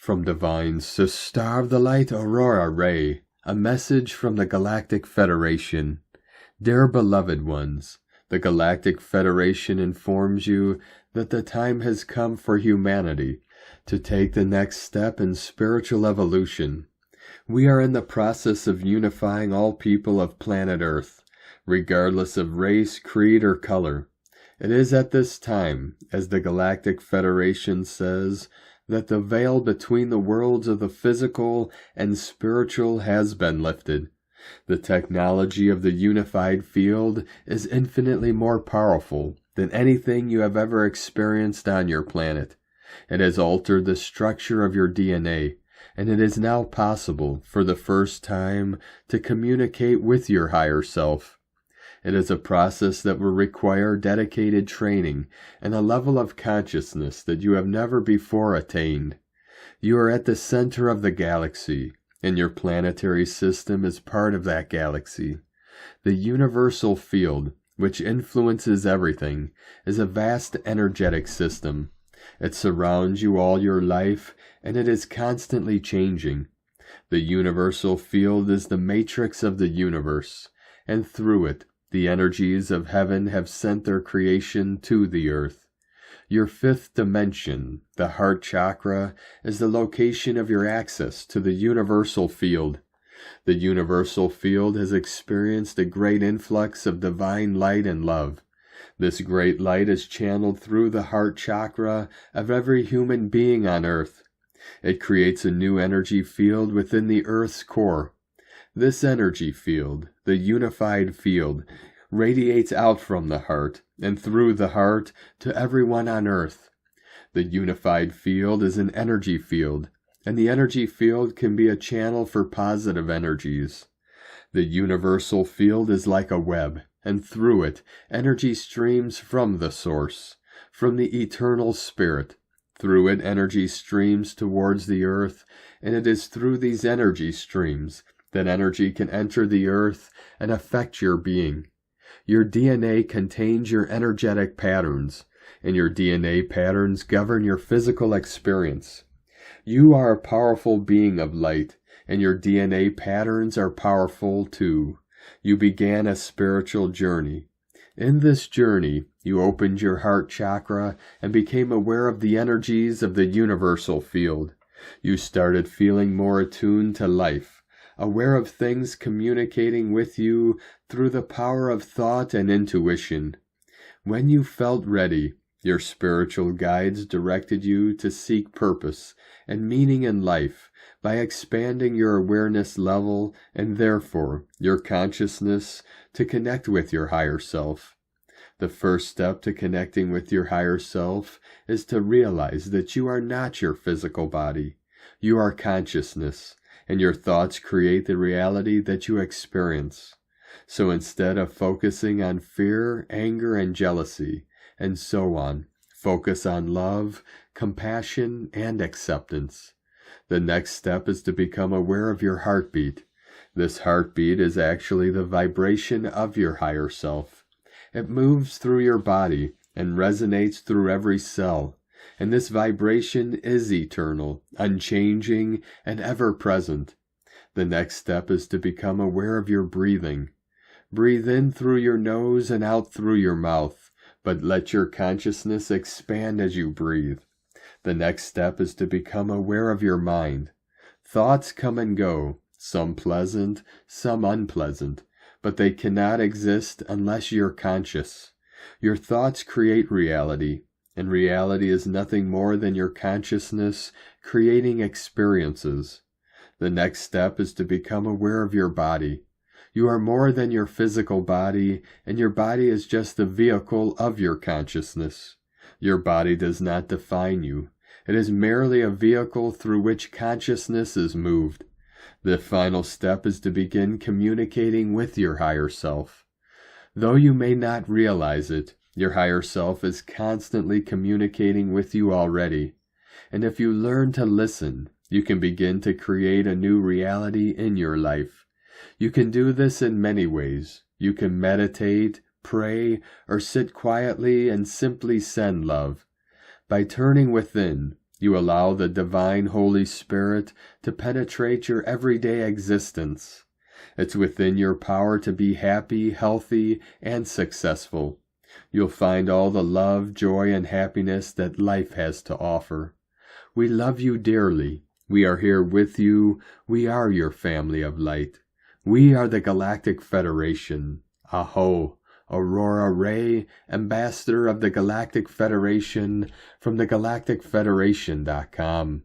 From Divine Star of the Light Aurora Ray, a message from the Galactic Federation. Dear beloved ones, the Galactic Federation informs you that the time has come for humanity to take the next step in spiritual evolution. We are in the process of unifying all people of planet Earth, regardless of race, creed, or color. It is at this time, as the Galactic Federation says, that the veil between the worlds of the physical and spiritual has been lifted. The technology of the unified field is infinitely more powerful than anything you have ever experienced on your planet. It has altered the structure of your DNA, and it is now possible for the first time to communicate with your higher self. It is a process that will require dedicated training and a level of consciousness that you have never before attained. You are at the center of the galaxy, and your planetary system is part of that galaxy. The universal field, which influences everything, is a vast energetic system. It surrounds you all your life, and it is constantly changing. The universal field is the matrix of the universe, and through it, the energies of heaven have sent their creation to the earth. Your fifth dimension, the Heart Chakra, is the location of your access to the universal field. The universal field has experienced a great influx of divine light and love. This great light is channeled through the Heart Chakra of every human being on Earth. It creates a new energy field within the Earth's core. This energy field, the unified field, radiates out from the heart and through the heart to everyone on Earth. The unified field is an energy field, and the energy field can be a channel for positive energies. The universal field is like a web, and through it, energy streams from the source, from the eternal spirit. Through it, energy streams towards the earth, and it is through these energy streams that energy can enter the earth and affect your being. Your DNA contains your energetic patterns, and your DNA patterns govern your physical experience. You are a powerful being of light, and your DNA patterns are powerful too. You began a spiritual journey. In this journey, you opened your heart chakra and became aware of the energies of the universal field. You started feeling more attuned to life, aware of things communicating with you through the power of thought and intuition. When you felt ready, your spiritual guides directed you to seek purpose and meaning in life by expanding your awareness level and therefore your consciousness to connect with your higher self. The first step to connecting with your higher self is to realize that you are not your physical body. You are consciousness, and your thoughts create the reality that you experience. So instead of focusing on fear, anger, and jealousy, and so on, focus on love, compassion, and acceptance. The next step is to become aware of your heartbeat. This heartbeat is actually the vibration of your higher self. It moves through your body and resonates through every cell. And this vibration is eternal, unchanging, and ever-present. The next step is to become aware of your breathing. Breathe in through your nose and out through your mouth, but let your consciousness expand as you breathe. The next step is to become aware of your mind. Thoughts come and go, some pleasant, some unpleasant, but they cannot exist unless you're conscious. Your thoughts create reality. And reality is nothing more than your consciousness creating experiences. The next step is to become aware of your body. You are more than your physical body, and your body is just the vehicle of your consciousness. Your body does not define you. It is merely a vehicle through which consciousness is moved. The final step is to begin communicating with your higher self. Though you may not realize it, your higher self is constantly communicating with you already, and if you learn to listen, you can begin to create a new reality in your life. You can do this in many ways. You can meditate, pray, or sit quietly and simply send love. By turning within, You allow the divine Holy Spirit to penetrate your everyday existence. It's within your power to be happy, healthy, and successful. You'll find all the love, joy, and happiness that life has to offer. We love you dearly. We are here with you. We are your family of light. We are the Galactic Federation. Aho, Aurora Ray, Ambassador of the Galactic Federation from the galacticfederation.com.